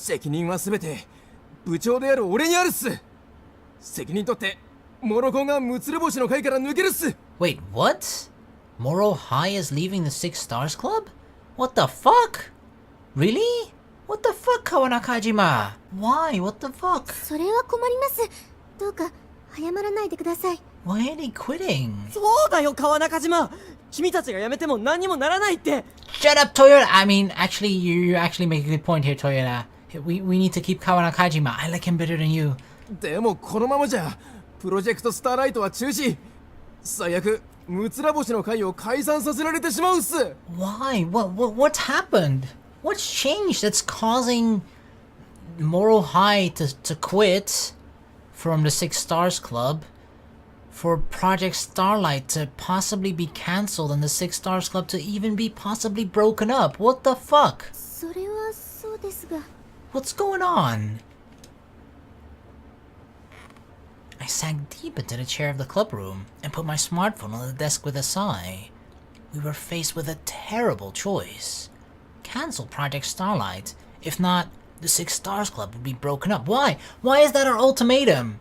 責任はすべて部長である俺にあるっす。責任取ってモロコがむつれ星の会から抜けるっす。 Wait, what? Moro High is leaving the Six Stars Club? What the fuck? Really? What the fuck, Kawanakajima? Why? What the fuck? それは困ります。どうか早まらないでください。 Why are they quitting? そうだよ川中島。君たちが辞めても何にもならないって。 Shut up, Toyota! I mean, actually, you actually make a good point here, Toyota. We need to keep Kawanakajima. I like him better than you. でもこのままじゃプロジェクトスターライトは中止。最悪むつら星の会を解散させられてしまうっす。 Why? What's happened? What's changed that's causing Moro High to quit from the Six Stars Club? For Project Starlight to possibly be cancelled and the Six Stars Club to even be possibly broken up. What the fuck? それはそうですが。 What's going on? I sank deep into the chair of the club room and put my smartphone on the desk with a sigh. We were faced with a terrible choice. Cancel Project Starlight. If not, the Six Stars Club would be broken up. Why? Why is that our ultimatum?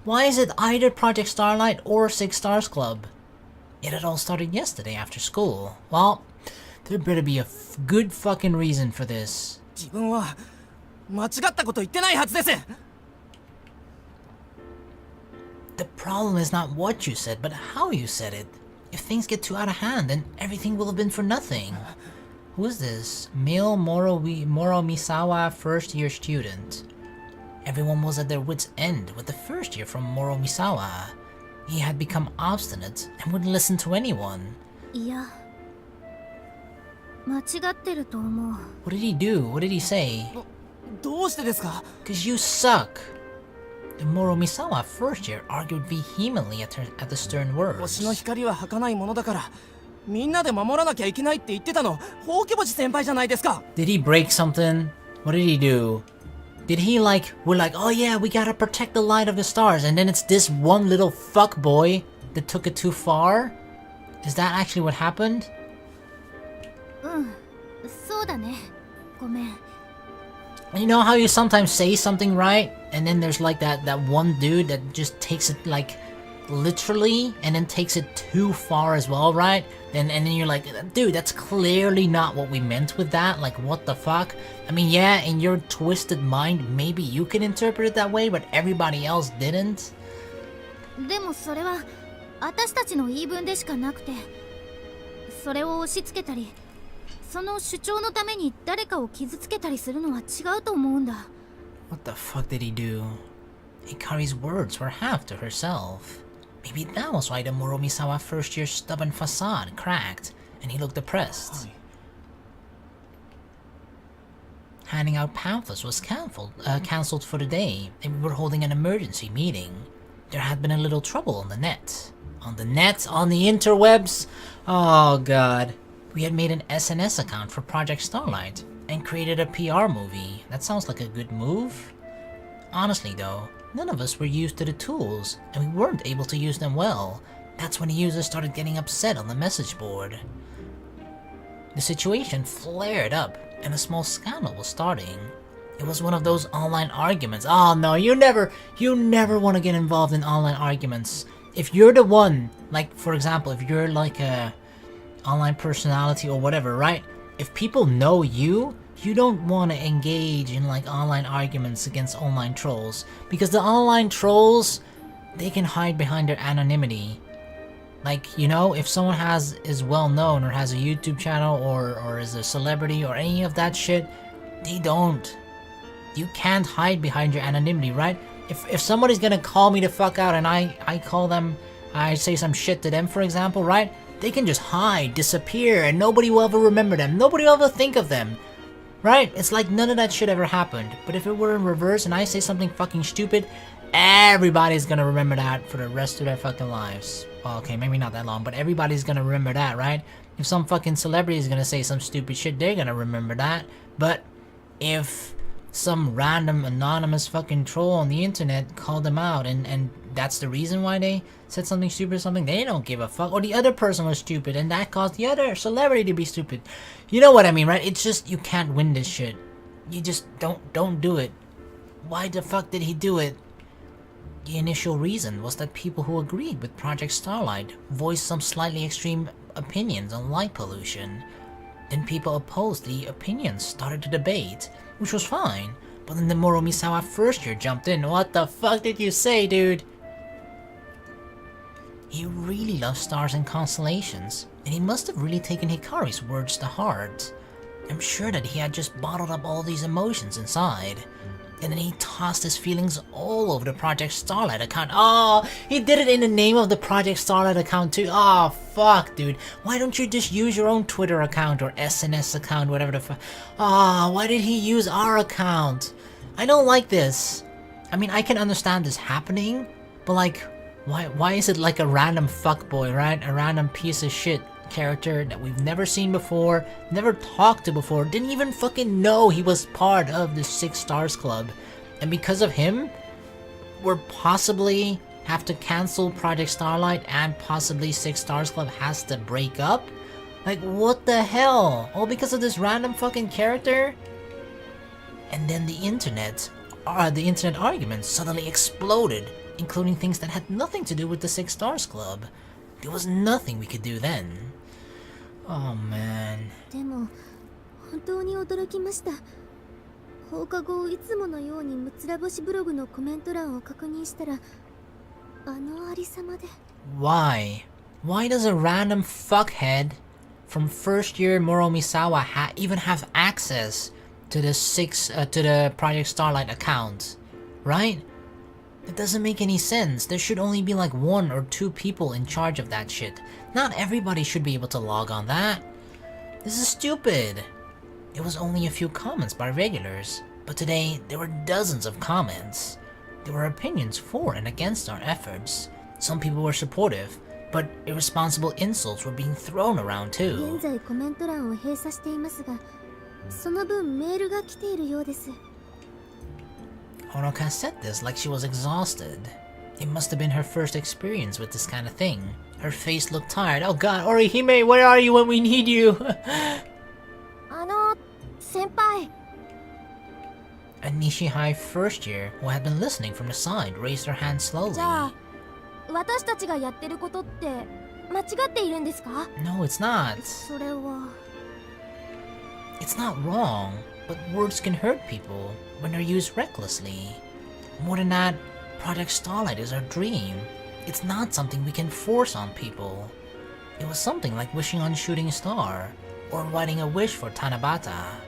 Why is it either Project Starlight or Six Stars Club? It had all started yesterday after school. Well, there better be a good fucking reason for this. 自分は間違ったこと言ってないはずです。 The problem is not what you said, but how you said it. If things get too out of hand, then everything will have been for nothing. Who is this? Male Moro Misawa first-year student. Everyone was at their wits' end with the first year from Moro Misawa. He had become obstinate and wouldn't listen to anyone. いや、間違ってると思う。 What did he do? What did he say? どうしてですか？ Cause you suck. The Moro Misawa first year argued vehemently at the stern words. 星の光は儚いものだからみんなで守らなきゃいけないって言ってたのほうき星先輩じゃないですか。 Did he break something? What did he do? Did he we're like, oh yeah, we gotta protect the light of the stars, and then it's this one little fuck boy that took it too far? Is that actually what happened? うん、そうだね。ごめん。 You know how you sometimes say something right, and then there's like that one dude that just takes it like literally, and then takes it too far as well, right? And then you're like, dude, that's clearly not what we meant with that. Like, what the fuck? I mean, yeah, in your twisted mind, maybe you can interpret it that way, but everybody else didn't. でもそれは私たちの言い分でしかなくて、それを押し付けたり、その主張のために誰かを傷つけたりするのは違うと思うんだ。 What the fuck did he do? Hikari's words were half to herself. Maybe that was why the Moromisawa first year's stubborn facade cracked, and he looked depressed. Handing out pamphlets was cancelled for the day, and we were holding an emergency meeting. There had been a little trouble on the net. On the net? On the interwebs? Oh god. We had made an SNS account for Project Starlight, and created a PR movie. That sounds like a good move. Honestly though, none of us were used to the tools, and we weren't able to use them well. That's when the users started getting upset on the message board. The situation flared up, and a small scandal was starting. It was one of those online arguments. Oh no, you never want to get involved in online arguments. If you're the one, like for example, if you're like a online personality or whatever, right? If people know you, you don't want to engage in like online arguments against online trolls, because the online trolls, they can hide behind their anonymity. Like, you know, if someone is well known or has a YouTube channel or is a celebrity or any of that shit, they don't. You can't hide behind your anonymity, right? If somebody's gonna call me the fuck out and I call them, I say some shit to them, for example, right? They can just hide, disappear, and nobody will ever remember them. Nobody will ever think of them. Right? It's like none of that shit ever happened. But if it were in reverse and I say something fucking stupid, everybody's gonna remember that for the rest of their fucking lives. Well, okay, maybe not that long, but everybody's gonna remember that, right? If some fucking celebrity is gonna say some stupid shit, they're gonna remember that. But if some random anonymous fucking troll on the internet called them out and that's the reason why they said something stupid or something, they don't give a fuck. Or the other person was stupid and that caused the other celebrity to be stupid. You know what I mean, right? It's just, you can't win this shit. You just don't do it. Why the fuck did he do it? The initial reason was that people who agreed with Project Starlight voiced some slightly extreme opinions on light pollution. Then people opposed the opinions, started to debate, which was fine. But then the Moromisawa first year jumped in. What the fuck did you say, dude? He really loves stars and constellations, and he must have really taken Hikari's words to heart. I'm sure that he had just bottled up all these emotions inside. And then he tossed his feelings all over the Project Starlight account. Oh, he did it in the name of the Project Starlight account too. Oh, fuck, dude. Why don't you just use your own Twitter account or SNS account, whatever the fuck? Oh, why did he use our account? I don't like this. I mean, I can understand this happening, but like, why is it like a random fuckboy, right? A random piece of shit character that we've never seen before, never talked to before, didn't even fucking know he was part of the 6 Stars Club. And because of him, we're possibly have to cancel Project Starlight and possibly 6 Stars Club has to break up? Like, what the hell? All because of this random fucking character? And then the internet arguments suddenly exploded, including things that had nothing to do with the 6 Stars Club. There was nothing we could do then. Oh man. でも本当に驚きました。放課後いつものようにむつら星ブログのコメント欄を確認したらあのありさまで。Why? Why does a random fuckhead from first year Moromisawa even have access to the Project Starlight account? Right? It doesn't make any sense. There should only be like 1 or 2 people in charge of that shit. Not everybody should be able to log on that. This is stupid. It was only a few comments by regulars, but today there were dozens of comments. There were opinions for and against our efforts. Some people were supportive, but irresponsible insults were being thrown around 現 too. 在コメント欄を閉鎖していますが、その分メールが来ているようです。 Honoka said this like she was exhausted. It must have been her first experience with this kind of thing. Her face looked tired. Oh god, Orihime, where are you when we need you? 先輩。 A Nishihai first year who had been listening from the side raised her hand slowly. じゃあ私たちがやってることって間違っているんですか？ No, it's not. それは。 It's not wrong, but words can hurt people when they're used recklessly. More than that, Project Starlight is our dream. It's not something we can force on people. It was something like wishing on shooting star, or writing a wish for Tanabata.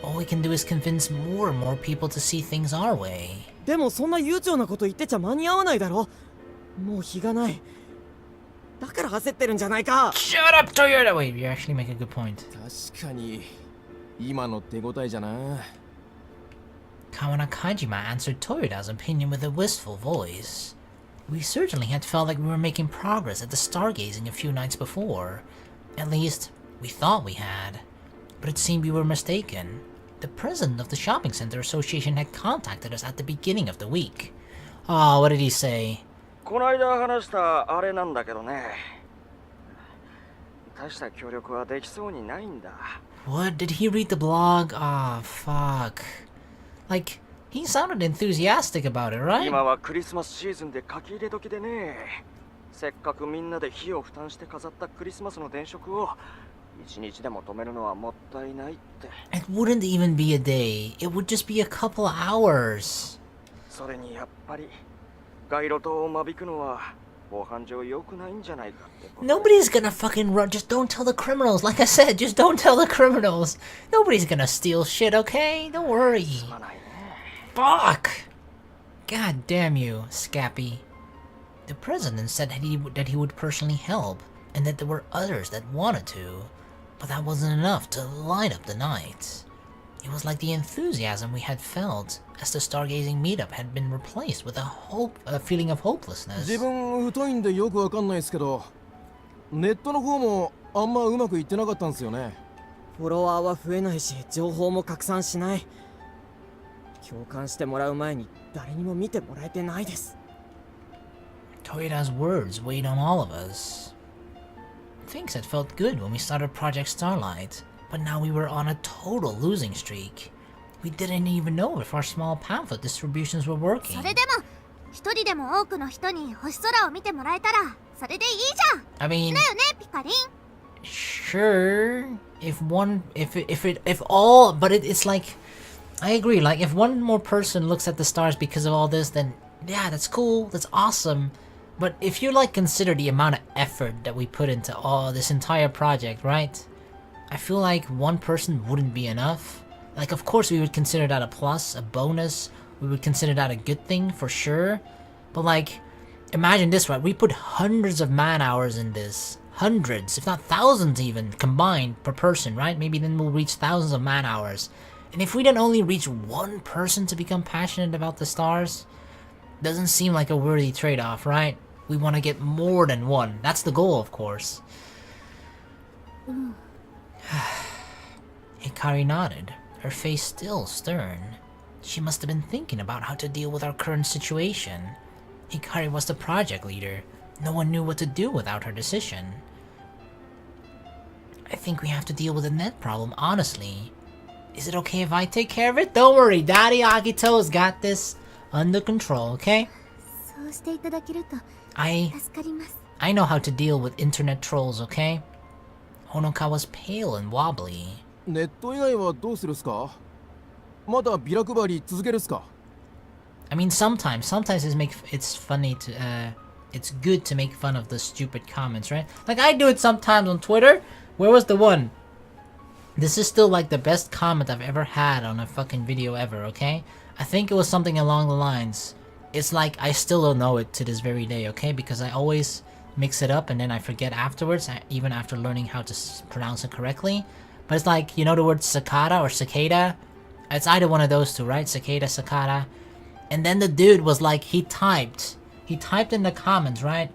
All we can do is convince more and more people to see things our way. でもそんな悠長なこと言ってちゃ間に合わないだろ。もう日がない。だから焦ってるんじゃないか。 Shut up, Toyota! Wait, you actually make a good point. 確かに今の手応えじゃな。 Kawana Kajima answered Toyoda's opinion with a wistful voice. We certainly had felt like we were making progress at the Stargazing a few nights before. At least, we thought we had. But it seemed we were mistaken. The president of the Shopping Center Association had contacted us at the beginning of the week. Oh, what did he say? この間話したあれなんだけどね。大した協力はできそうにないんだ。 What? Did he read the blog? Ah, fuck. Like, he sounded enthusiastic about it, right? 今はクリスマスシーズンで書き入れ時でね。せっかくみんなで火を負担して飾ったクリスマスの電飾を一日でも止めるのはもったいないって。 It wouldn't even be a day. It would just be a couple hours. それにやっぱり街路灯を間引くのは防犯上良くないんじゃないかってこと。 Nobody's gonna fucking run. Just don't tell the criminals. Like I said, just don't tell the criminals. Nobody's gonna steal shit, okay? Don't worry. すまないね。 Fuck! God damn you, Scappy. The president said that he would personally help, and that there were others that wanted to, but that wasn't enough to light up the night. It was like the enthusiasm we had felt as the Stargazing meetup had been replaced with a feeling of hopelessness. 自分疎いんでよくわかんないですけど、ネットの方もあんまうまくいってなかったんですよね。フォロワーは増えないし、情報も拡散しない。共感してもらう前に誰にも見てもらえてないです。 Toyoda's words weighed on all of us. Things had felt good when we started Project Starlight, but now we were on a total losing streak. We didn't even know if our small pamphlet distributions were working. それでも一人でも多くの人に星空を見てもらえたらそれでいいじゃん。 I mean, だよね、ピカリン。 sure, if all, but it's like, I agree, like if one more person looks at the stars because of all this, then yeah, that's cool, that's awesome. But if you like consider the amount of effort that we put into all this entire project, right? I feel like one person wouldn't be enough. Like, of course we would consider that a plus, a bonus, we would consider that a good thing for sure. But like, imagine this, right? We put hundreds of man hours in this. Hundreds, if not thousands even, combined per person, right? Maybe then we'll reach thousands of man hours. And if we then only reach one person to become passionate about the stars, doesn't seem like a worthy trade-off, right? We want to get more than one. That's the goal, of course. Hikari nodded, her face still stern. She must have been thinking about how to deal with our current situation. Hikari was the project leader. No one knew what to do without her decision. I think we have to deal with the net problem, honestly. Is it okay if I take care of it? Don't worry, Daddy Agito's got this under control, okay? そうしていただけると I 助かります。 know how to deal with internet trolls, okay? Honoka was pale and wobbly. ネット以外はどうするっすか？まだビラ配り続けるっすか？ I mean, sometimes it's funny to, it's good to make fun of the stupid comments, right? Like, I do it sometimes on Twitter. Where was the one? This is still like the best comment I've ever had on a fucking video ever, okay? I think it was something along the lines. It's like, I still don't know it to this very day, okay? Because I always mix it up and then I forget afterwards, even after learning how to pronounce it correctly. But it's like, you know the word cicada or cicada? It's either one of those two, right? Cicada, cicada. And then the dude was like, he typed in the comments, right?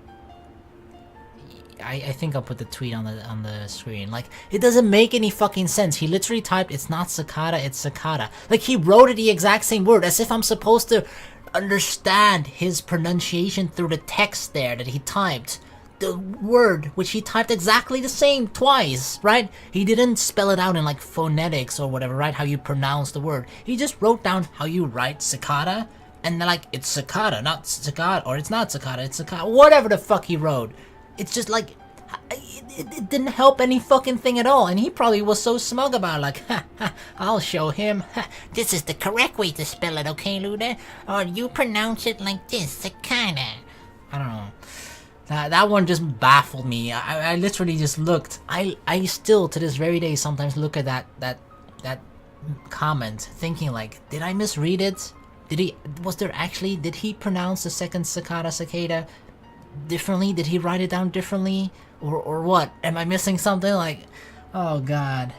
I think I'll put the tweet on the screen. Like, it doesn't make any fucking sense. He literally typed, it's not cicada, it's cicada. Like, he wrote it the exact same word, as if I'm supposed to understand his pronunciation through the text there that he typed. The word, which he typed exactly the same twice, right? He didn't spell it out in like phonetics or whatever, right? How you pronounce the word. He just wrote down how you write cicada, and they're like, it's cicada, not cicada, or it's not cicada, it's cicada, whatever the fuck he wrote. It's just like, it didn't help any fucking thing at all, and he probably was so smug about it, like, ha, ha, I'll show him, ha, this is the correct way to spell it, okay, Lewda? Or you pronounce it like this, cicada. I don't know. That one just baffled me. I literally just looked. I still, to this very day, sometimes look at that comment, thinking like, did I misread it? Did he pronounce the second cicada differently? Did he write it down differently? Or what? Am I missing something? Like, oh god.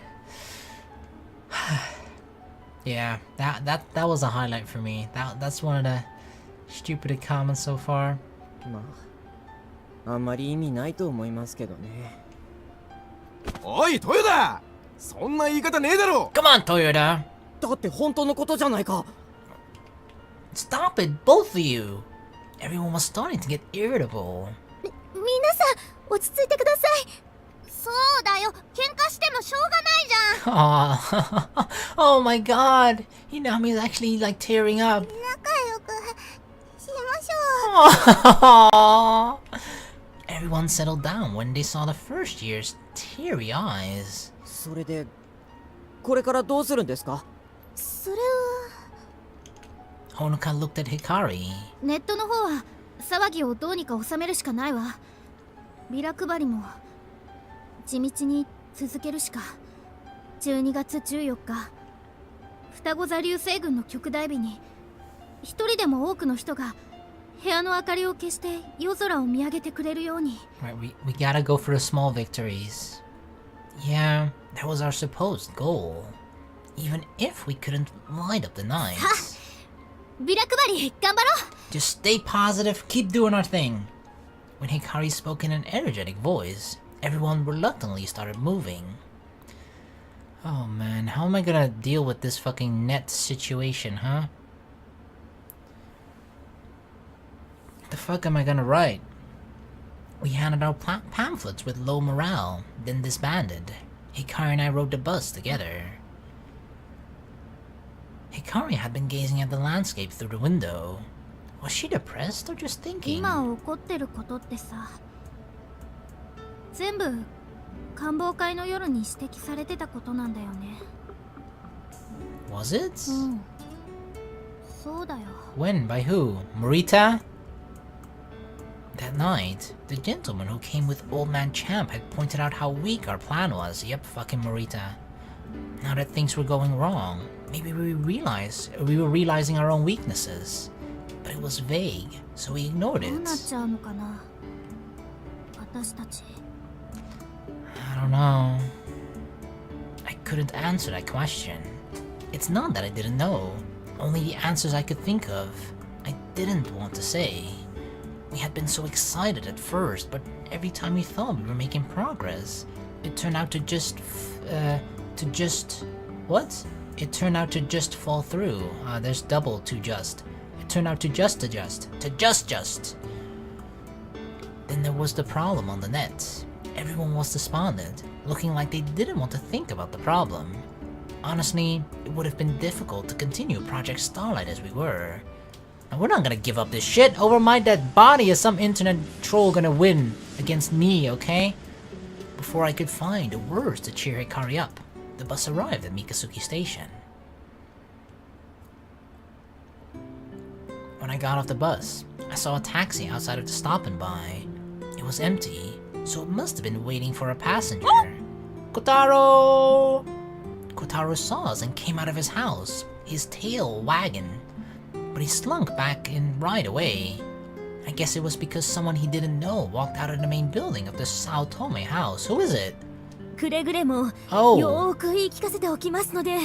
Yeah, that was a highlight for me. That's one of the stupidest comments so far. あんまり意味ないと思いますけどね。おい、豊田！そんな言い方ねえだろ！ Come on, Toyota! だって本当のことじゃないか。 Stop it, both of you! Everyone was starting to get irritable. 皆さん、落ち着いてください。そうだよ、喧嘩してもしょうがないじゃん。Aww. Oh my god! Hinami's actually like tearing up. 仲良くしましょう。Aww. Everyone settled down when they saw the first year's teary eyes. それでこれからどうするんですか？それは Honoka looked at Hikari. ネットの方は騒ぎをどうにか収めるしかないわ。ビラ配りも地道に続けるしか。12月14日双子座流星群の極大日に一人でも多くの人が部屋の明かりを消して夜空を見上げてくれるように。 Right, we gotta go for the small victories. Yeah, that was our supposed goal. Even if we couldn't light up the night. ビラ配り頑張ろう。 Just stay positive, keep doing our thing. When Hikari spoke in an energetic voice, everyone reluctantly started moving. Oh man, how am I gonna deal with this fucking net situation, huh? The fuck am I gonna write? We handed out pamphlets with low morale, then disbanded. Hikari and I rode the bus together. Hikari had been gazing at the landscape through the window. Was she depressed or just thinking? 今起こってることってさ、全部官房会の夜に指摘されてたことなんだよね。 Was it? うん、そうだよ。 When? By who? Morita? That night, the gentleman who came with Old Man Champ had pointed out how weak our plan was. Yep, fucking Morita. Now that things were going wrong, maybe we were realizing our own weaknesses. But it was vague, so we ignored どう it. なっちゃうのかな、私たち。 I don't know. I couldn't answer that question. It's not that I didn't know, only the answers I could think of, I didn't want to say. We had been so excited at first, but every time we thought we were making progress, it turned out to just what? It turned out to just fall through. There's double to just. It turned out to just. Then there was the problem on the net. Everyone was despondent, looking like they didn't want to think about the problem. Honestly, it would have been difficult to continue Project Starlight as we were. Now, we're not gonna give up this shit. Over my dead body is some internet troll gonna win against me, okay? Before I could find the words to cheer Hikari up, the bus arrived at Mikasuki Station. When I got off the bus, I saw a taxi outside of the stop and by. It was empty, so it must have been waiting for a passenger. Kotaro! Kotaro saw us and came out of his house, his tail wagging. But he slunk back in right away. I guess it was because someone he didn't know walked out of the main building of the Sao Tome house. Who is it? くれぐれも Oh, よーく言い聞かせておきますので、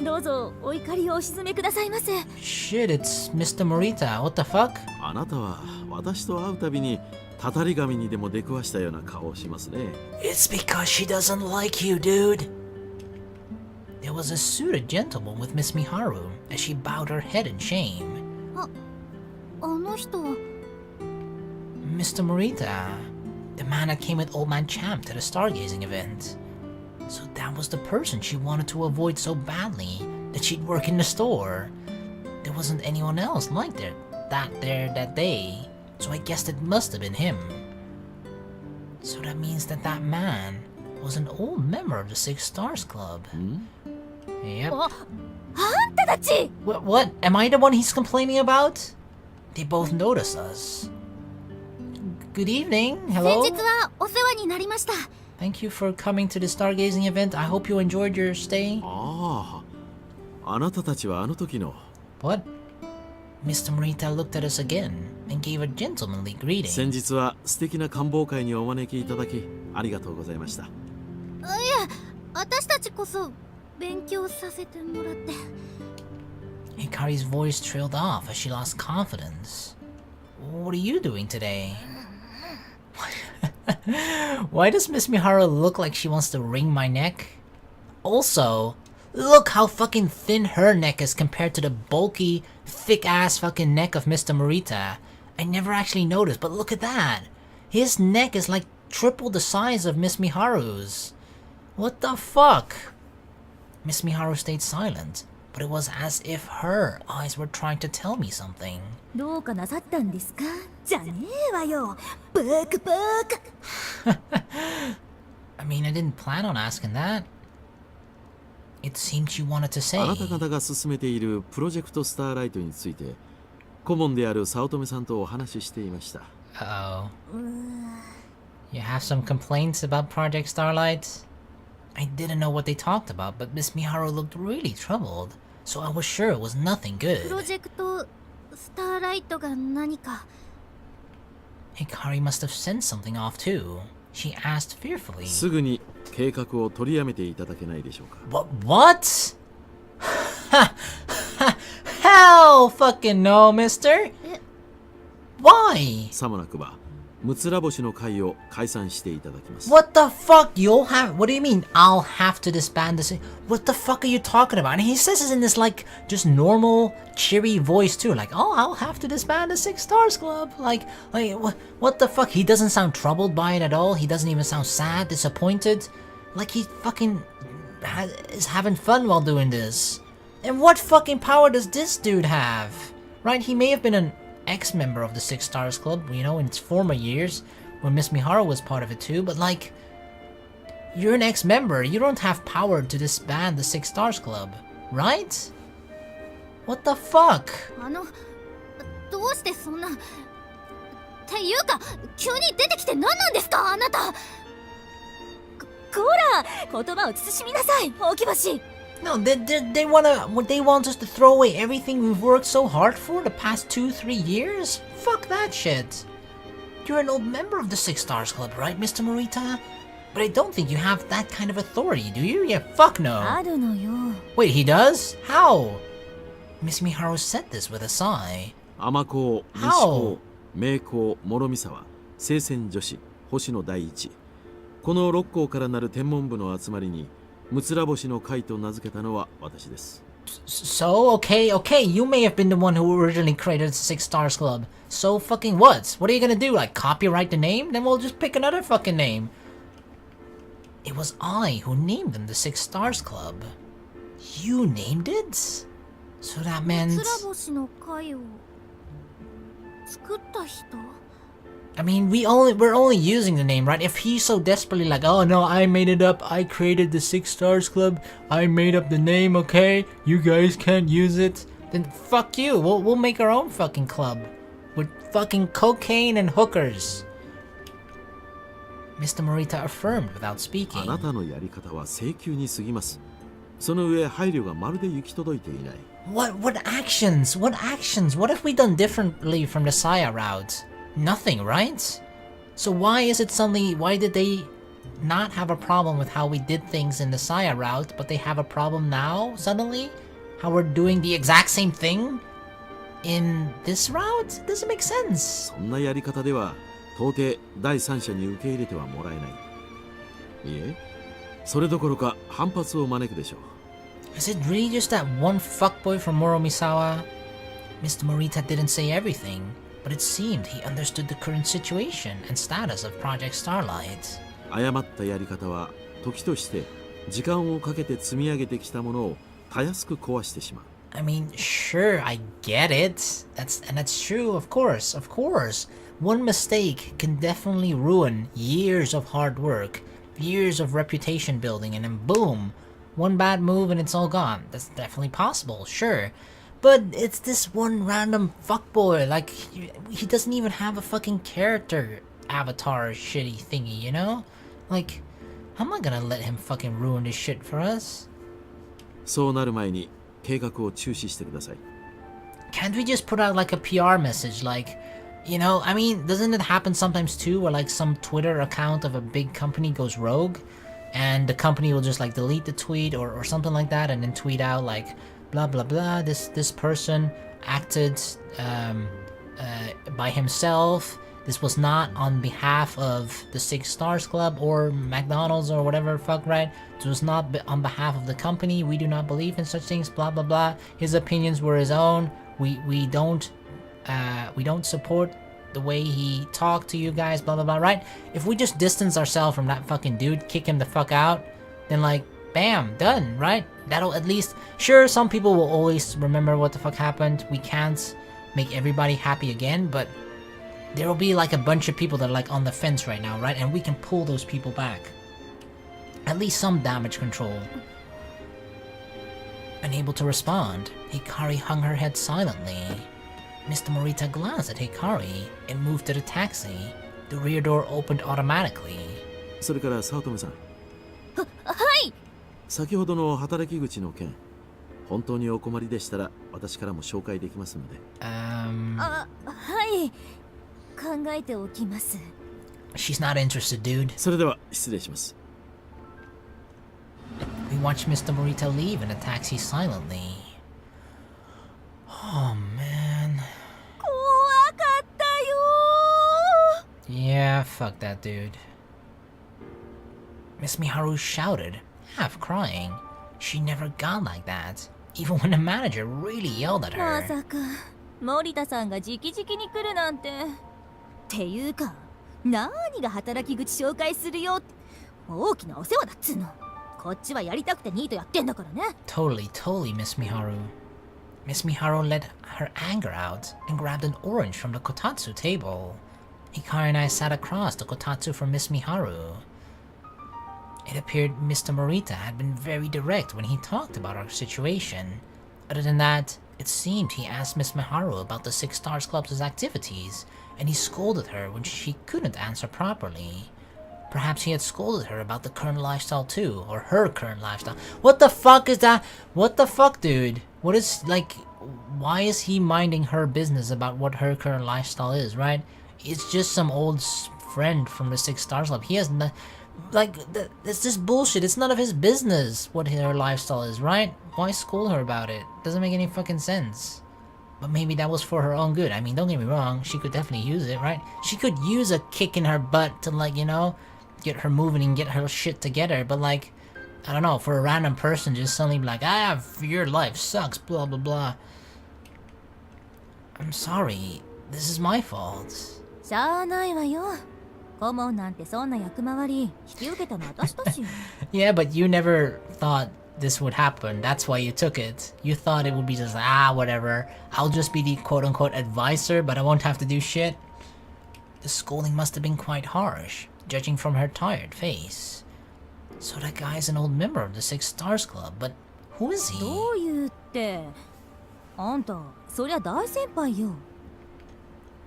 どうぞお怒りをお鎮めくださいませ。 shit, it's Mr. Morita. What the fuck? あなたは私と会うたびにたたり神にでも出くわしたような顔をしますね。 It's because she doesn't like you, dude. There was a suited gentleman with Miss Miharu as she bowed her head in shame. あの人は Mr. Morita, the man that came with Old Man Champ to the Stargazing event. So that was the person she wanted to avoid so badly that she'd work in the store. There wasn't anyone else like that day, so I guessed it must have been him. So that means that man was an old member of the Six Stars Club. Yep. あんたたち What? Am I the one he's complaining about? They both noticed us. Good evening. 先 Hello. 日はお世話になりました。 Thank you for coming to the Stargazing event. I hope you enjoyed your stay. ああ、あなたたちはあの時の What? Mr. Morita looked at us again and gave a gentlemanly 先 greeting. 日は素敵な官房会にお招きいただきありがとうございました。いや、私たちこそ勉強させてもらって。 Hikari's voice trailed off as she lost confidence. What are you doing today? Why does Miss Miharu look like she wants to wring my neck? Also, look how fucking thin her neck is compared to the bulky, thick-ass fucking neck of Mr. Morita. I never actually noticed, but look at that. His neck is like triple the size of Miss Miharu's. What the fuck? Miss Miharu stayed silent, but it was as if her eyes were trying to tell me something. どうかなさったんですかじゃねえわよ。ブークブーク I mean, I didn't plan on asking that. It seemed she wanted to say. あなた方が進めているプロジェクトスターライトについて顧問である早乙女さんとお話ししていました。 Uh-oh. You have some complaints about Project Starlight? I didn't know what they talked about, but Miss Miharu looked really troubled, so I was sure it was nothing プロ good. ジェクトスターライトが何か。 Hikari must have sent something off too. She asked fearfully. すぐに計画を取りやめていただけないでしょうか。 What? Hell fucking no, mister! Why? さもなくばむつら星の会を解散していただきます。 What the fuck? You'll have. What do you mean? I'll have to disband this. What the fuck are you talking about? And he says this in this like just normal, cheery voice too. Like, oh, I'll have to disband the Six Stars Club. Like what the fuck? He doesn't sound troubled by it at all. He doesn't even sound sad, disappointed. Like he fucking is having fun while doing this. And what fucking power does this dude have? Right, he may have been an ex-member of the Six Stars Club, you know, in its former years, when Miss Miharu was part of it too, but like, you're an ex-member, you don't have power to disband the Six Stars Club, right? What the fuck? どうしてそんなっていうか急に出てきて何なんですかあなたこら言葉を慎みなさい大木橋 No, they want us to throw away everything we've worked so hard for the past 2-3 years? Fuck that shit. You're an old member of the Six Stars Club, right, Mr. Morita? But I don't think you have that kind of authority, do you? Yeah, fuck no. あるのよ Wait, he does? How? Miss Miharu said this with a sigh. 尼高、西高、明高、諸見沢、聖戦女子、星野第一、この6校からなる天文部の集まりにむつら星の会と名付けたのは私です。 So, okay, you may have been the one who originally created the Six Stars Club. So fucking what? What are you gonna do, like copyright the name? Then we'll just pick another fucking name. It was I who named them the Six Stars Club. You named it? So that meant... つら星の会を作った人 I mean, we're only using the name, right? If he's so desperately like, oh no, I made it up, I created the Six Stars Club, I made up the name, okay? You guys can't use it. Then fuck you, we'll make our own fucking club. With fucking cocaine and hookers. Mr. Morita affirmed without speaking. あなたのやり方は請求に過ぎます。その上配慮がまるで行き届いていない。What actions? What actions? What have we done differently from the Saya route? Nothing, right? So why did they not have a problem with how we did things in the Saya route, but they have a problem now, suddenly? How we're doing the exact same thing in this route? It doesn't make sense. そんなやり方では到底第三者に受け入れてはもらえない。いえ、それどころか反発を招くでしょう。Is it really just that one fuckboy from Moromisawa? Mr. Morita didn't say everything, but it seemed he understood the current situation and status of Project Starlight. 誤ったやり方は時として時間をかけて積み上げてきたものをたやすく壊してしまう。I mean, sure, I get it. That's true, of course. One mistake can definitely ruin years of hard work, years of reputation building, and then boom, one bad move and it's all gone. That's definitely possible, sure. But it's this one random fuckboy, like, he doesn't even have a fucking character avatar shitty thingy, you know? Like, I'm not gonna let him fucking ruin this shit for us. そうなる前に計画を中止してください。 Can't we just put out like a PR message, like, you know, I mean, doesn't it happen sometimes too, where like some Twitter account of a big company goes rogue, and the company will just like delete the tweet or something like that, and then tweet out like, blah blah blah, this person acted by himself. This was not on behalf of the Six Stars Club or McDonald's or whatever fuck, right? It was not on behalf of the company. We do not believe in such things, blah blah blah. His opinions were his own. We don't support the way he talked to you guys, blah blah blah, right? If we just distance ourselves from that fucking dude, kick him the fuck out, then like, bam, done, right? That'll at least, sure, some people will always remember what the fuck happened. We can't make everybody happy again, but there will be like a bunch of people that are like on the fence right now, right? And we can pull those people back. At least some damage control. Unable to respond, Hikari hung her head silently. Mr. Morita glanced at Hikari and moved to the taxi. The rear door opened automatically. それから早乙女さん。はい。先ほどの働き口の件、本当にお困りでしたら私からも紹介できますので。はい。考えておきます。She's not interested, dude. それでは失礼します。We watched Mr. Morita leave in a taxi silently. Oh man. 怖かったよ。 Yeah, fuck that dude. Miss Miharu shouted, half crying. She never got like that, even when the manager really yelled at ま her. さか森田さんが直々に来るなんて。っていうか何が働き口紹介するよって大きなお世話だっつうの。こっちはやりたくてニートやってんだからね。 Totally, Miss Miharu. Miss Miharu let her anger out and grabbed an orange from the kotatsu table. Hikari and I sat across the kotatsu from Miss Miharu. It appeared Mr. Morita had been very direct when he talked about our situation. Other than that, it seemed he asked Miss Miharu about the Six Stars Club's activities, and he scolded her when she couldn't answer properly. Perhaps he had scolded her about the current lifestyle too, or her current lifestyle. What the fuck is that? What the fuck, dude? What is, like, why is he minding her business about what her current lifestyle is, right? It's just some old friend from the Six Stars Club. He has no, like, it's just bullshit. It's none of his business what her lifestyle is, right? Why scold her about it? Doesn't make any fucking sense. But maybe that was for her own good. I mean, don't get me wrong, she could definitely use it, right? She could use a kick in her butt to, like, you know, get her moving and get her shit together, but, like, I don't know, for a random person just suddenly be like, your life sucks, blah blah blah. I'm sorry, this is my fault. しゃあないわよ。顧問なんてそんな役回り引き受けたの私だし。 Yeah, but you never thought this would happen. That's why you took it. You thought it would be just, whatever. I'll just be the quote-unquote advisor, but I won't have to do shit. The scolding must have been quite harsh, judging from her tired face. So that guy's an old member of the Six Stars Club, but who is he? どういうって。あんた、そりゃ大先輩よ。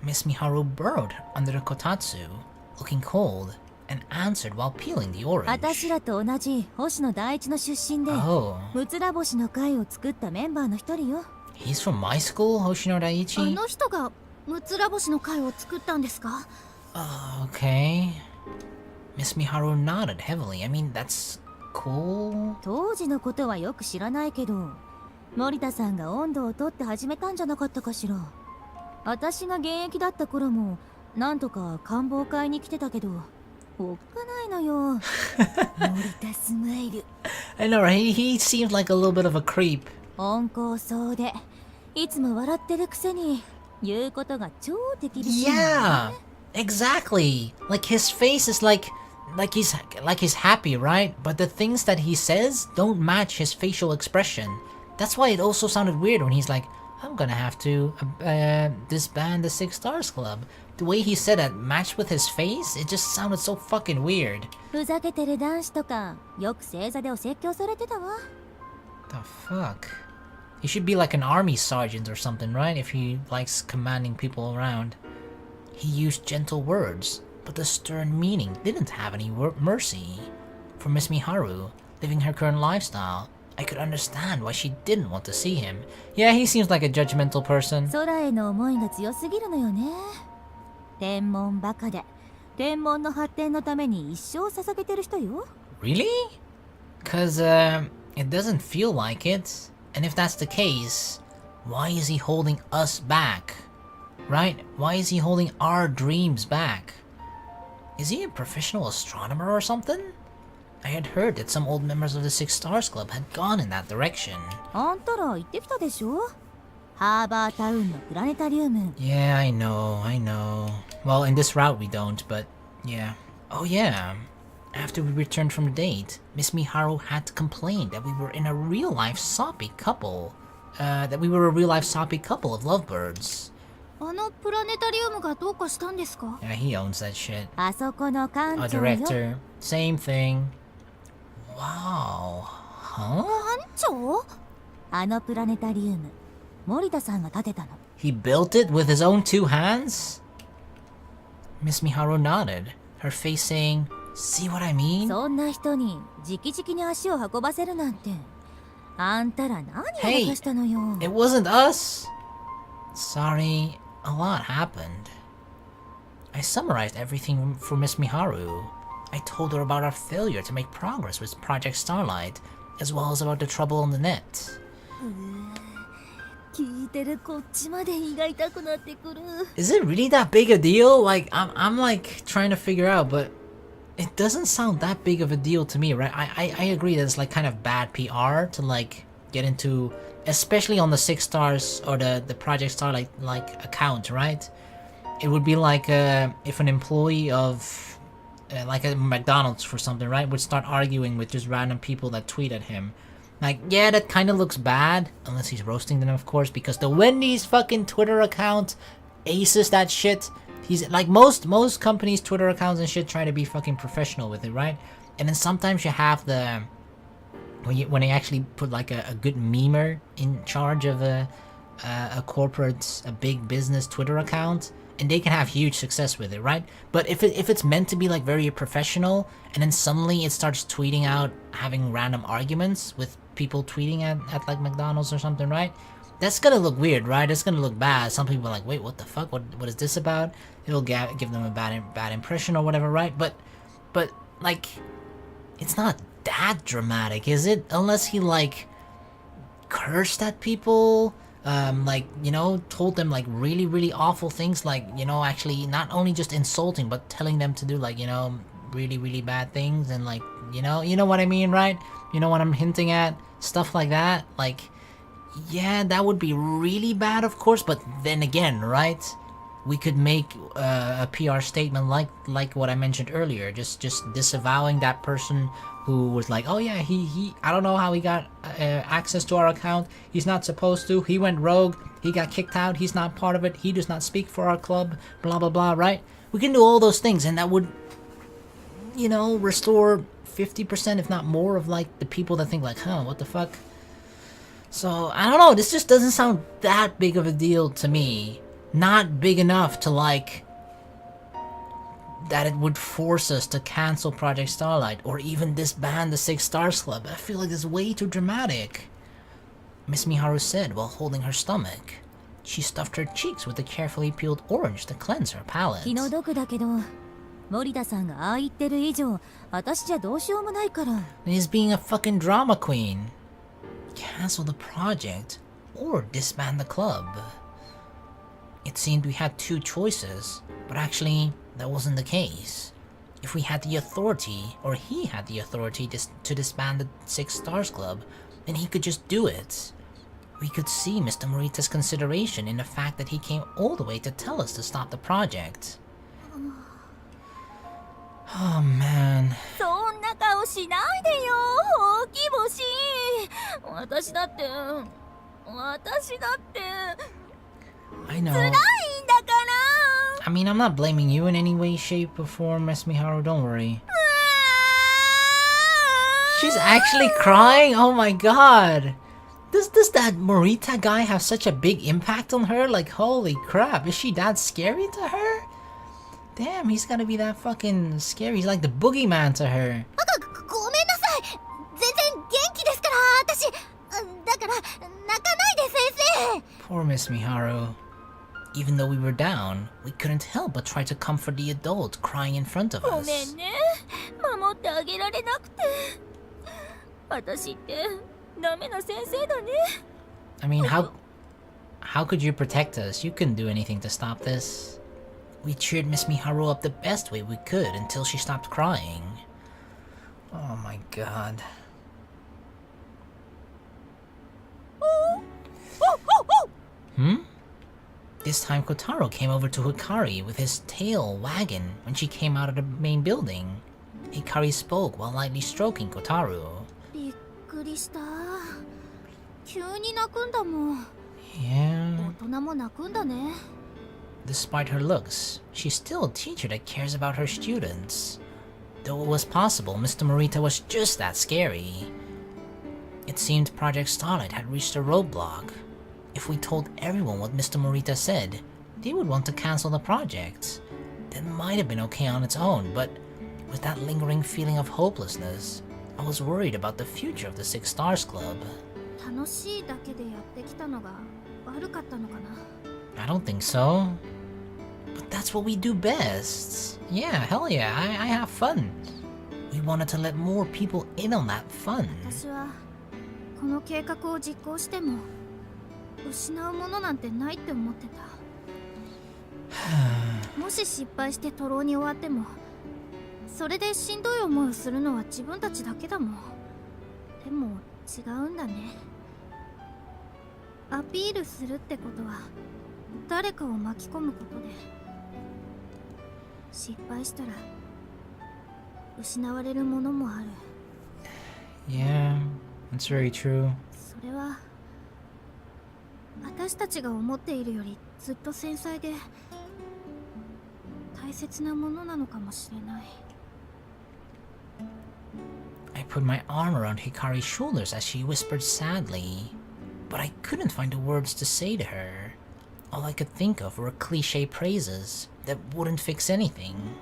Miss Miharu burrowed under the kotatsu, looking cold, and answered while peeling the orange. 私らと同じ星野第一の出身で、 Oh, むつら星の会を作ったメンバーの一人よ。 he's from my school, Hoshino あ Daiichi? の人がむつら星の会を作ったんですか？ Okay. Miss Miharu nodded heavily. I mean, that's cool. 当時のことはよく知らないけど、森田さんが温度をとって始めたんじゃなかったかしら。私が現役だった頃も、なんとか官房会に来てたけど、おっかないのよ。森田スマイル。 I know, right? He seems like a little bit of a creep. 温厚そうで、いつも笑ってるくせに、言うことが超手厳しいのよね。 Yeah, exactly. Like his face is like he's happy, right? But the things that he says don't match his facial expression. That's why it also sounded weird when he's like, I'm gonna have to disband the Six Stars Club. The way he said that matched with his face, it just sounded so fucking weird. ふざけてる男子とか、よく正座でお説教されてたわ。 The fuck? He should be like an army sergeant or something, right? If he likes commanding people around. He used gentle words, but the stern meaning didn't have any mercy. For Miss Miharu, living her current lifestyle, I could understand why she didn't want to see him. Yeah, he seems like a judgmental person. 空への思いが強すぎるのよね。天文バカで、天文の発展のために一生捧げてる人よ。 Really? Cause, it doesn't feel like it. And if that's the case, why is he holding us back? Right? Why is he holding our dreams back? Is he a professional astronomer or something? I had heard that some old members of the Six Stars Club had gone in that direction. あんたら行ってきたでしょ？ハーバータウンのプラネタリウム。 Yeah, I know. Well, in this route we don't, but yeah. Oh yeah. After we returned from the date, Miss Miharu had complained that we were in a real-life soppy couple. That we were a real-life soppy couple of lovebirds. あのプラネタリウムがどうかしたんですか？ Yeah, he owns that shit. あそこの館 A 長よ。 director. Same thing. Wow. Huh? 館長？あのプラネタリウム、森田さんが建てたの。 He built it with his own two hands? Miss Miharu nodded, her face saying, See what I mean? そんな人に直々に足を運ばせるなんて、あんたら何を犯したのよ。 It wasn't us. Sorry, a lot happened. I summarized everything for Miss Miharu. I told her about our failure to make progress with Project Starlight, as well as about the trouble on the net. 聞いてるこっちまで胃が痛くなってくる。 Is it really that big a deal? Like, I'm like trying to figure out, but it doesn't sound that big of a deal to me, right? I agree that it's like kind of bad PR to like get into, especially on the Six Stars or the Project Starlight like account, right? It would be like if an employee of like a McDonald's for something, right, would start arguing with just random people that tweet at him. Like, yeah, that kind of looks bad, unless he's roasting them, of course, because the Wendy's fucking Twitter account aces that shit. He's like most companies' Twitter accounts and shit try to be fucking professional with it, right? And then sometimes you have the when they actually put like a good memer in charge of a corporate, a big business Twitter account, and they can have huge success with it, right? But if it's meant to be like very professional, and then suddenly it starts tweeting out, having random arguments with people tweeting at like McDonald's or something, right? That's gonna look weird, right? It's gonna look bad. Some people are like, wait, what the fuck? What is this about? It'll give them a bad impression or whatever, right? But like, it's not that dramatic, is it? Unless he like cursed at people, like, you know, told them like really, really awful things, like, you know, actually not only just insulting, but telling them to do like, you know, really, really bad things, and like, you know what I mean, right? You know what I'm hinting at? Stuff like that. Like, yeah, that would be really bad, of course, but then again, right? We could make a PR statement like what I mentioned earlier, just disavowing that person who was like, oh yeah, he I don't know how he got access to our account. He's not supposed to. He went rogue. He got kicked out. He's not part of it. He does not speak for our club. Blah blah blah. Right? We can do all those things, and that would, you know, restore 50%, if not more, of like the people that think like, huh, what the fuck. So I don't know. This just doesn't sound that big of a deal to me. Not big enough to like that it would force us to cancel Project Starlight or even disband the Six Stars Club. I feel like it's way too dramatic. Miss Miharu said while holding her stomach. She stuffed her cheeks with a carefully peeled orange to cleanse her palate. 気の毒だけど、森田さんがああ言ってる以上、私じゃどうしようもないから。He's being a fucking drama queen. Cancel the project or disband the club. It seemed we had two choices, but actually, that wasn't the case. If we had the authority, or he had the authority to disband the Six Stars Club, then he could just do it. We could see Mr. Morita's consideration in the fact that he came all the way to tell us to stop the project. Oh man. そんな顔しないでよ、ほうき星。私だって。 I know. I mean, I'm not blaming you in any way, shape, or form, Miss Miharu, don't worry. She's actually crying? Oh my god! Does that Morita guy have such a big impact on her? Like, holy crap, is she that scary to her? Damn, he's gotta be that fucking scary. He's like the boogeyman to her. ごめんなさい。全然元気ですから、私。だから泣かないで先生。 Poor Miss Miharu. Even though we were down, we couldn't help but try to comfort the adult crying in front of ご us. めんね。守ってあげられなくて。私ってダメな先生だね。 I mean, how could you protect us? You couldn't do anything to stop this. We cheered Miss Miharu up the best way we could until she stopped crying. Oh my god. Hmm? This time Kotaro came over to Hikari with his tail wagging when she came out of the main building. Hikari spoke while lightly stroking Kotaro. びっくりした。急に泣くんだもん。 Yeah. 大人も泣くんだね。 Despite her looks, she's still a teacher that cares about her students. Though it was possible Mr. Morita was just that scary. It seemed Project Starlight had reached a roadblock. If we told everyone what Mr. Morita said, they would want to cancel the project. That might have been okay on its own, but with that lingering feeling of hopelessness, I was worried about the future of the Six Stars Club. 楽しいだけでやってきたのが悪かったのかな。 I don't think so. But that's what we do best. Yeah, hell yeah, I have fun. We wanted to let more people in on that fun. 私はこの計画を実行しても失うものなんてないって思ってた。もし失敗して徒労に終わっても、それでしんどい思いをするのは自分たちだけだもん。でも違うんだね。アピールするってことは誰かを巻き込むことで、失敗したら失われるものもある。 Yeah, that's very true. それは私たちが思っているよりずっと繊細で大切なものなのかもしれない。 I put my arm around Hikari's shoulders as she whispered sadly, but I couldn't find the words to say to her. All I could think of were cliché praises that wouldn't fix anything.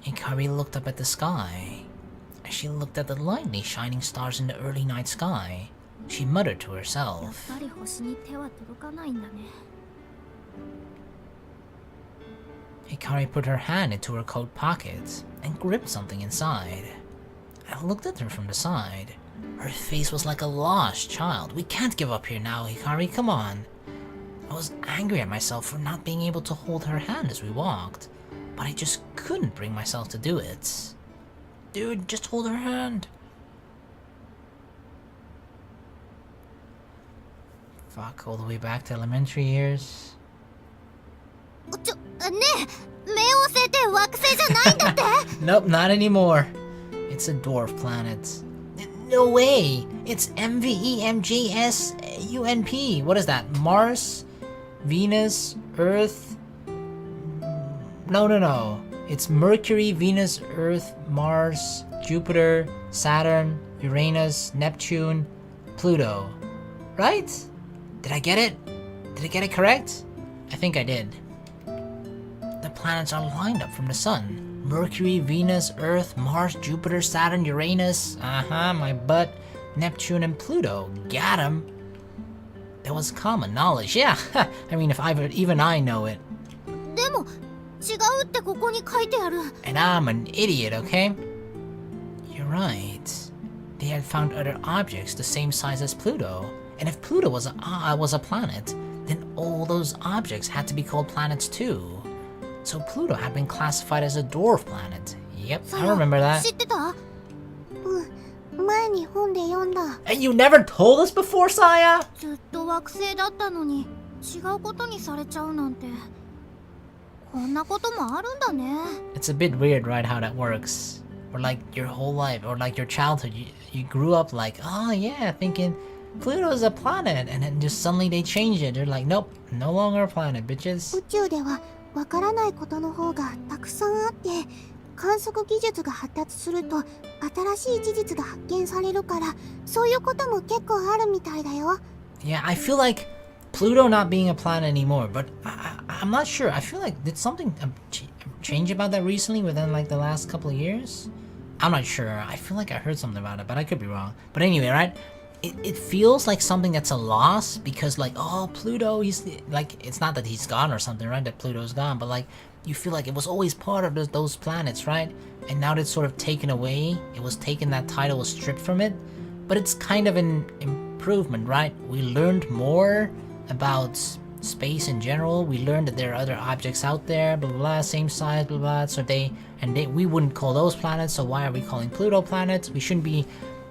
Hikari looked up at the sky. As she looked at the lightly shining stars in the early night sky, she muttered to やっ herself. ぱり星に手は届かないんだね。 Hikari put her hand into her coat pocket and gripped something inside. I looked at her from the side. Her face was like a lost child. We can't give up here now, Hikari, come on. I was angry at myself for not being able to hold her hand as we walked, but I just couldn't bring myself to do it. Dude, just hold her hand. Fuck, all the way back to elementary years. ねえ、冥王星って惑星じゃないんだって。 Nope, not anymore. It's a dwarf planet. No way! It's MVEMJSUNP. What is that? Mars? Venus? Earth? No. It's Mercury, Venus, Earth, Mars, Jupiter, Saturn, Uranus, Neptune, Pluto. Right? Did I get it? Did I get it correct? I think I did. The planets are lined up from the sun. Mercury, Venus, Earth, Mars, Jupiter, Saturn, Uranus, my butt, Neptune, and Pluto. Got 'em. That was common knowledge, yeah. I mean, even I know it. でも違うってここに書いてある。 And I'm an idiot, okay? You're right. They had found other objects the same size as Pluto. And if Pluto was a planet, then all those objects had to be called planets too. So Pluto had been classified as a dwarf planet. Yep, I remember that. 知ってた？前に本で読んだ。 And you never told us before, Saya? ずっと惑星だったのに違うことにされちゃうなんて。こんなこともあるんだね。 It's a bit weird, right, how that works. Or like your whole life, or like your childhood, you grew up like, oh yeah, thinking Pluto is a planet, and then just suddenly they change it. They're like, nope, no longer a planet, bitches. 宇宙ではわからないことの方がたくさんあって、観測技術が発達すると新しい事実が発見されるから、そういうことも結構あるみたいだよ。 Yeah, I feel like Pluto not being a planet anymore, but I'm not sure. I feel like did something change about that recently within like the last couple of years? I'm not sure. I feel like I heard something about it, but I could be wrong. But anyway, right? It feels like something that's a loss because like, oh, Pluto, he's like, it's not that he's gone or something, right? That Pluto's gone, but like, you feel like it was always part of those planets, right? And now it's sort of taken away. It was taken, that title was stripped from it, but it's kind of an improvement, right? We learned more about space in general. We learned that there are other objects out there, blah blah blah, same size, blah blah. So we wouldn't call those planets. So why are we calling Pluto planets? We shouldn't be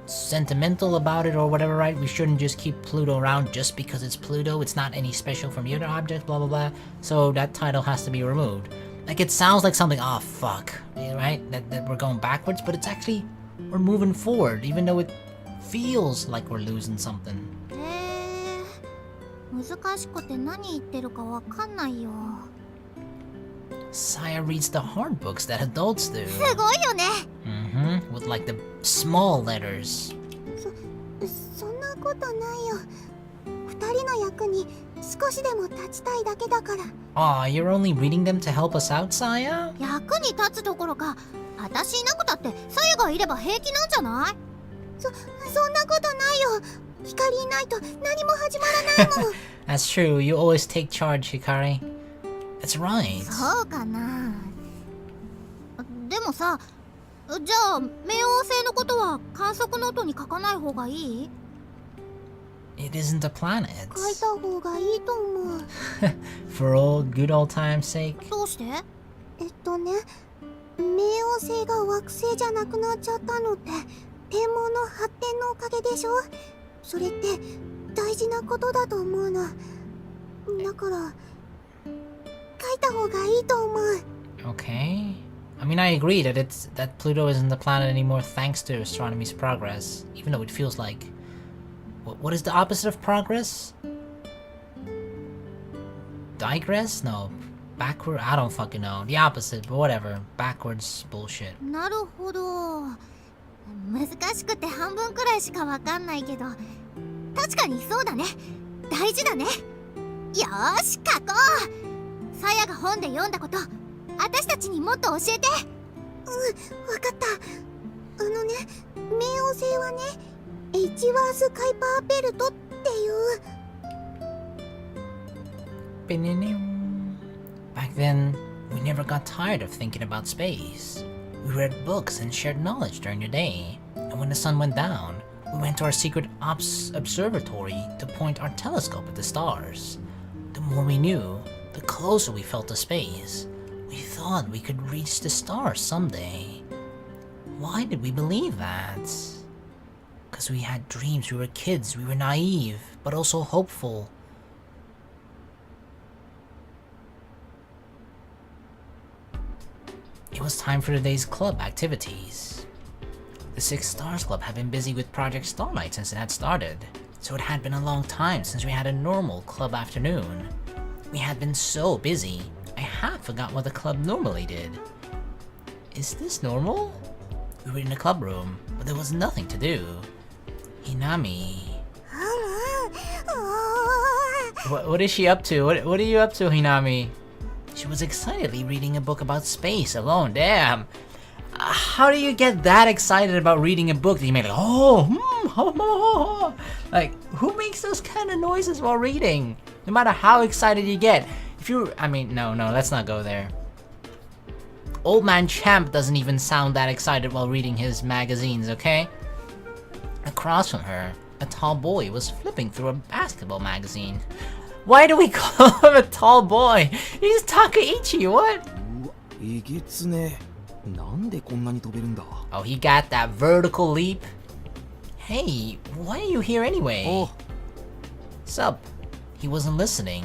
sentimental about it or whatever, right? We shouldn't just keep Pluto around just because it's Pluto. It's not any special from the other objects, blah blah blah. So that title has to be removed. Like it sounds like something, oh fuck, right? That we're going backwards, but it's actually we're moving forward, even though it feels like we're losing something. 難しくて何言ってるかわかんないよ。 Saya reads the hard books that adults do. すごいよね。 With like the small letters. そんなことないよ。二人の役に少しでも立ちたいだけだから。Aw, you're only reading them to help us out, Saya? 役に立つどころか、私いなくたってさやがいれば平気なんじゃない？そんなことないよ。光いないと何も始まらないもん。That's true, you always take charge, Hikari. That's right. そうかな。でもさ、じゃあ冥王星のことは観測ノートに書かない方がいい？ It isn't a planet. 書いた方がいいと思う。For old good old time's sake. どうして？冥王星が惑星じゃなくなっちゃったのって天文の発展のおかげでしょ。それって大事なことだと思うの。だから書いた方がいいと思う。 Okay. I mean, I agree that Pluto isn't the planet anymore thanks to astronomy's progress, even though it feels like... What is the opposite of progress? Digress? No. Backward? I don't fucking know. The opposite, but whatever. Backwards bullshit. なるほど。難しくて半分くらいしかわかんないけど、確かにそうだね。大事だね。よーし、書こう。さやが本で読んだこと、私たちにもっと教えて。わかった。冥王星はね、Hワースカイパーベルトっていう。Back then, we never got tired of thinking about space. We read books and shared knowledge during the day, and when the sun went down, we went to our secret observatory to point our telescope at the stars. The more we knew, the closer we felt to space. We thought we could reach the stars someday. Why did we believe that? Because we had dreams, we were kids, we were naive, but also hopeful. It was time for the day's club activities. The Six Stars Club had been busy with Project Starlight since it had started, so it had been a long time since we had a normal club afternoon. We had been so busy, I half forgot what the club normally did. Is this normal? We were in the club room, but there was nothing to do. Hinami. What is she up to? What are you up to, Hinami? She was excitedly reading a book about space alone. Damn. How do you get that excited about reading a book that you make like, like, who makes those kind of noises while reading? No matter how excited you get. If you, I mean, no, let's not go there. Old Man Champ doesn't even sound that excited while reading his magazines, okay? Across from her, a tall boy was flipping through a basketball magazine. Why do we call him a tall boy? He's Takaichi, what? Oh, he got that vertical leap? Hey, why are you here anyway? Oh. Sup? He wasn't listening.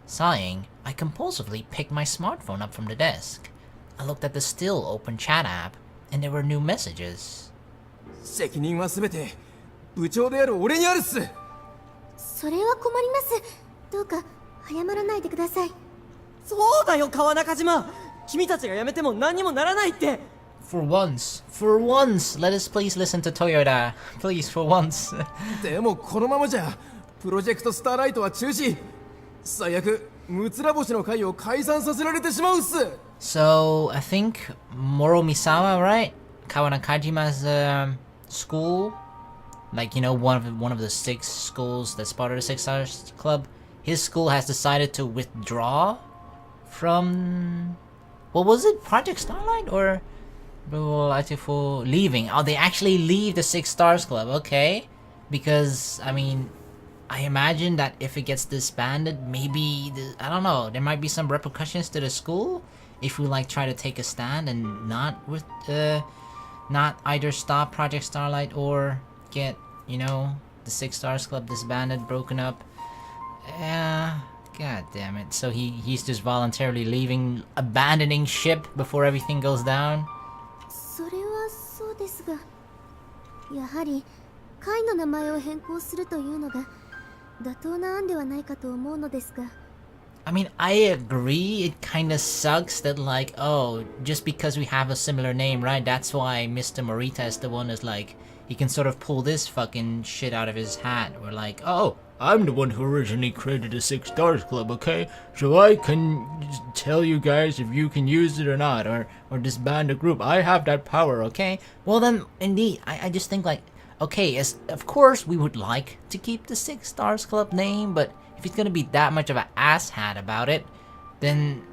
Sighing, I compulsively picked my smartphone up from the desk. I looked at the still open chat app, and there were new messages. 責任はすべて部長である俺にあるっす。それは困ります。どうか早まらないでください。そうだよ、川中島。君たちが辞めても何にもならないって。For once, let us please listen to Toyota. Please, for once. でもこのままじゃプロジェクトスターライトは中止。最悪ムツラ星の会を解散させられてしまうっす。So, I think Moromisawa, right? Kawanakajima's school, like, you know, one of the 6 schools that's part of the Six Stars Club. His school has decided to withdraw from, what was it? Project Starlight or for leaving? Oh, they actually leave the Six Stars Club. Okay, because I mean, I imagine that if it gets disbanded, maybe I don't know. There might be some repercussions to the school if we like try to take a stand and not either stop Project Starlight or get, you know, the Six Stars Club disbanded, broken up. God damn it. So he's just voluntarily leaving, abandoning ship before everything goes down? それはそうですが、やはり会の名前を変更するというのが妥当な案ではないかと思うのですが。I mean, I agree, it kinda sucks that like, oh, just because we have a similar name, right? That's why Mr. Morita is the one who's like, he can sort of pull this fucking shit out of his hat. We're like, oh, I'm the one who originally created the Six Stars Club, okay? So I can tell you guys if you can use it or not, or disband a group. I have that power, okay? Well then, indeed, I just think like, okay, of course we would like to keep the Six Stars Club name, but if he's gonna be that much of an asshat about it, then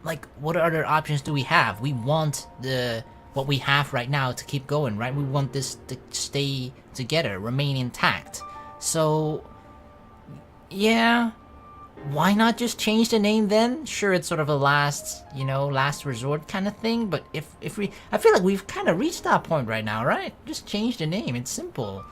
like, what other options do we have? We want what we have right now to keep going, right? We want this to stay together, remain intact. So, yeah, why not just change the name then? Sure, it's sort of a last resort kind of thing, but I feel like we've kind of reached that point right now, right? Just change the name, it's simple.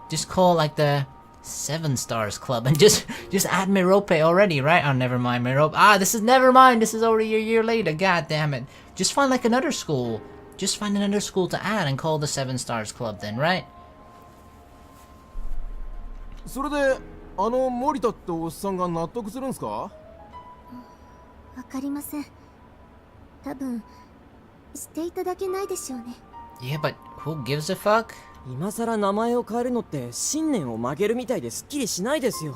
Just call like the 7 Stars Club, and just add Merope already, right? Oh, never mind, Merope. Ah, this is never mind. This is already a year later. God damn it. Just find like another school. Just find another school to add and call the 7 Stars Club then, right? それで森田っておっさんが納得するんすか？わかりません。多分していただけないでしょうね。 Yeah, but who gives a fuck? 今さら名前を変えるのって信念を曲げるみたいですっきりしないですよ。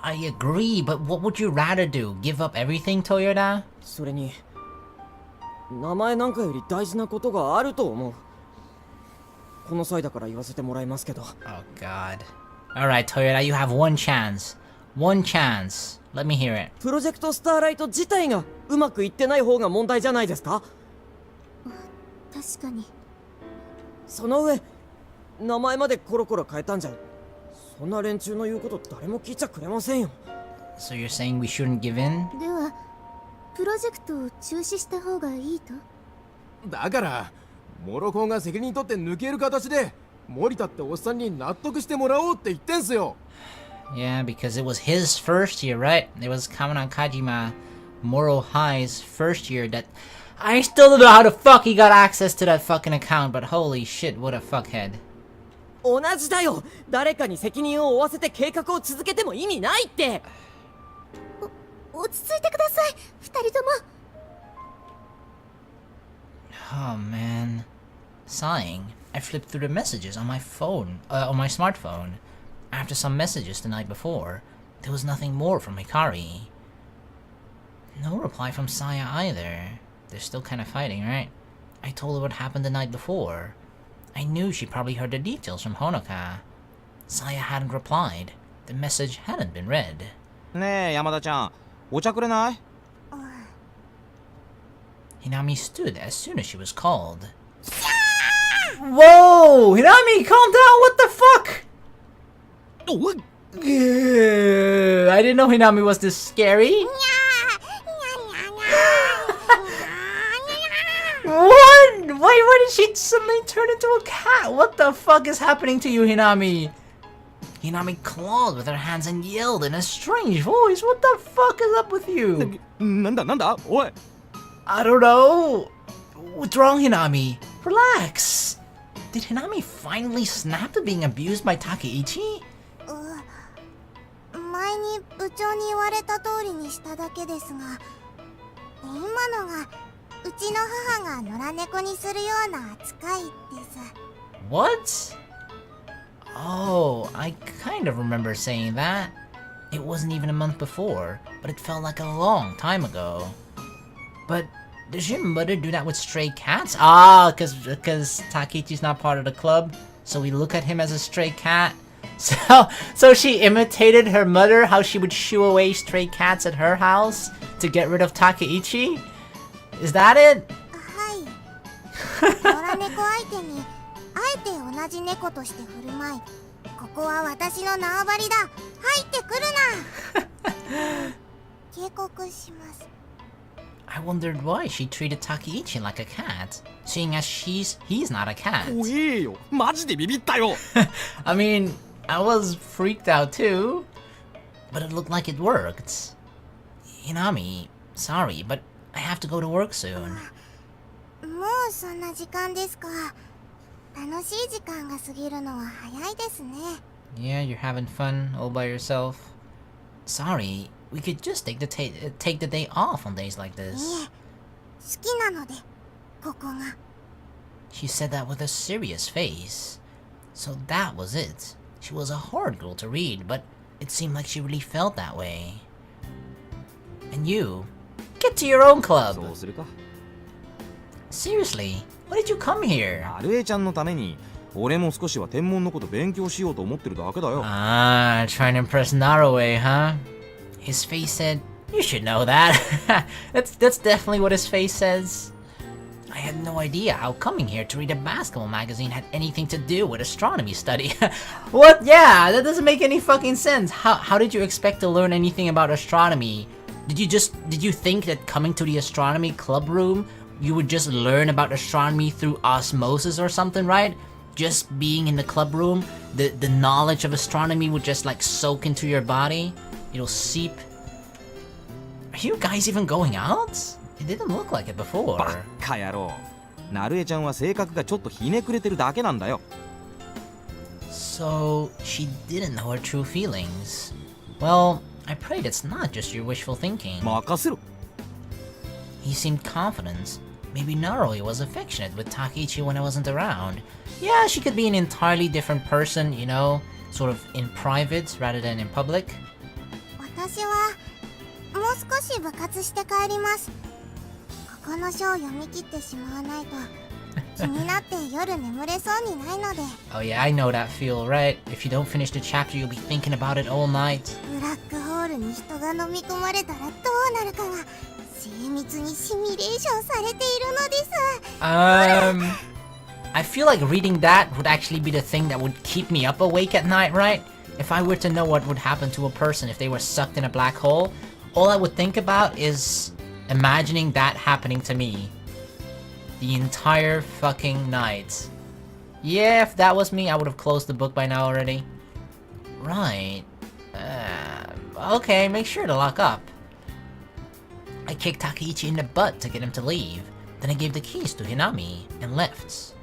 I agree, but what would you rather do? Give up everything, Toyoda? それに名前なんかより大事なことがあると思う。この際だから言わせてもらいますけど。 Oh god. Alright, Toyoda, you have one chance. One chance. Let me hear it. プロジェクトスターライト自体がうまくいってない方が問題じゃないですか？確かに。その上名前までコロコロ変えたんじゃ、そんな連中の言うこと誰も聞いちゃくれませんよ。 So you're saying we shouldn't give in? ではプロジェクトを中止した方がいいと？だからモロコンが責任取って抜ける形で森田っておっさんに納得してもらおうって言ってんすよ。 Yeah, because it was his first year, right? It was Kameron Kajima Moro High's first year that... I still don't know how the fuck he got access to that fucking account, but holy shit, what a fuckhead. 同じだよ。誰かに責任を負わせて計画を続けても意味ないって。落ち着いてください、二人とも。 Oh man. Sighing, I flipped through the messages on my phone, on my smartphone. After some messages the night before, there was nothing more from Hikari. No reply from Saya either. They're still kind of fighting, right? I told her what happened the night before. I knew she probably heard the details from Honoka. Saya hadn't replied. The message hadn't been read. ねえ山田ちゃん、お茶くれない？ Hinami stood as soon as she was called. Whoa! Hinami, calm down! What the fuck? I didn't know Hinami was this scary. What? Why did she suddenly turn into a cat? What the fuck is happening to you, Hinami? Hinami clawed with her hands and yelled in a strange voice. What the fuck is up with you? なんだおい。 I don't know. What's wrong, Hinami? Relax. Did Hinami finally snap to being abused by Takeichi? 前に部長に言われた通りにしただけですが、今のがうちの母が野良猫にするような扱いです。 What? Oh, I kind of remember saying that. It wasn't even a month before, but it felt like a long time ago. But does your mother do that with stray cats? Ah, because Takeichi's not part of the club, so we look at him as a stray cat. So she imitated her mother, how she would shoo away stray cats at her house to get rid of Takeichi? Is that it? はい。野良猫相手にあえて同じ猫として振る舞い、ここは私の縄張りだ。入ってくるな。警告します。 I wondered why she treated Takeichi like a cat, seeing as he's not a cat. 怖えよ。マジでビビったよ。I mean, I was freaked out too, but it looked like it worked. Hinami, sorry, but I have to go to work soon. もうそんな時間ですか。楽しい時間が過ぎるのは早いですね。 Yeah, you're having fun all by yourself. Sorry, we could just take the day off on days like い this. え、好きなので、ここが。 She said that with a serious face. So that was it. She was a hard girl to read, but it seemed like she really felt that way. And you, get to your own club. そうするか。 Seriously, why did you come here? アルエちゃんのために、俺も少しは天文のこと勉強しようと思ってるだけだよ。 Ah, trying to impress Naroe, huh? His face said, you should know that. That's definitely what his face says. I had no idea how coming here to read a basketball magazine had anything to do with astronomy study. What? Yeah, that doesn't make any fucking sense. How did you expect to learn anything about astronomy? Did you think that coming to the astronomy club room, you would just learn about astronomy through osmosis or something, right? just being in the club room, the knowledge of astronomy would just like soak into your body. It'll seep. Are you guys even going out? It didn't look like it before. バッカ野郎。ナルエちゃんは性格がちょっとひねくれてるだけなんだよ。So, she didn't know her true feelings. Well, I prayed it's not just your wishful thinking. 任せろ。He seemed confident. Maybe Naroi was affectionate with Takichi when I wasn't around. Yeah, she could be an entirely different person, you know, sort of in private rather than in public. 私はもう少し部活して帰ります。ここの書を読み切ってしまわないと気になって夜眠れそうにないので。Oh yeah, I know that feel, right? If you don't finish the chapter, you'll be thinking about it all night. ブラックホールに人が飲み込まれたらどうなるかが精密にシミュレーションされているのです。I feel like reading that would actually be the thing that would keep me up awake at night, right? If I were to know what would happen to a person if they were sucked in a black hole, all I would think about is imagining that happening to me. The entire fucking night. Yeah, if that was me, I would have closed the book by now already. Right. Okay, make sure to lock up. I kicked Takeichi in the butt to get him to leave. Then I gave the keys to Hinami and left.